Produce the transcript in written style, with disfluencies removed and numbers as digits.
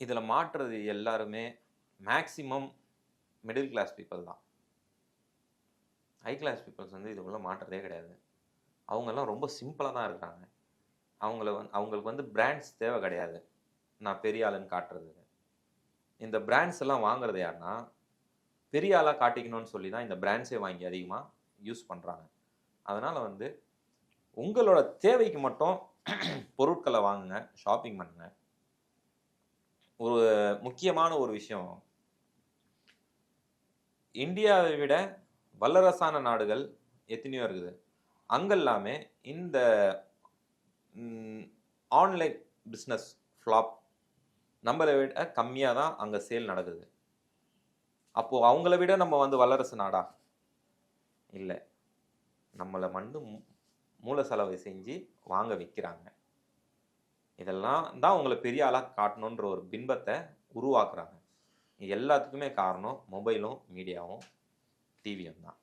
இதில் மாற்றுறது எல்லாருமே மேக்சிமம் மிடில் கிளாஸ் பீப்புள் தான். ஹை கிளாஸ் பீப்புள்ஸ் வந்து இதுக்குள்ளே மாற்றுறதே கிடையாது. அவங்கெல்லாம் ரொம்ப சிம்பிளாக தான் இருக்கிறாங்க. அவங்களுக்கு வந்து பிராண்ட்ஸ் தேவை கிடையாது. நான் பெரிய ஆளுன்னு காட்டுறதுக்கு. இந்த பிராண்ட்ஸ் எல்லாம் வாங்குறது யாருன்னா, பெரிய ஆளா காட்டிக்கணும்னு சொல்லி தான் இந்த பிராண்ட்ஸே வாங்கி அதிகமாக யூஸ் பண்ணுறாங்க. அதனால வந்து உங்களோட தேவைக்கு மட்டும் பொருட்களை வாங்குங்க, ஷாப்பிங் பண்ணுங்க. ஒரு முக்கியமான ஒரு விஷயம், இந்தியாவை விட வல்லரசான நாடுகள் எத்தனையோ இருக்குது. அங்கெல்லாமே இந்த ஆன்லைன் பிஸ்னஸ் ஃப்ளாப் நம்மளை விட கம்மியாக தான் அங்கே சேல் நடக்குது. அப்போது அவங்கள விட நம்ம வந்து வல்லரசு நாடா? இல்லை. நம்மளை மூல செலவை செஞ்சு வாங்க வைக்கிறாங்க. இதெல்லாம் தான் உங்களை பெரிய ஆளாக காட்டணுன்ற ஒரு பின்பத்தை உருவாக்குறாங்க. எல்லாத்துக்குமே காரணம் மொபைலும் மீடியாவும் டிவியும் தான்.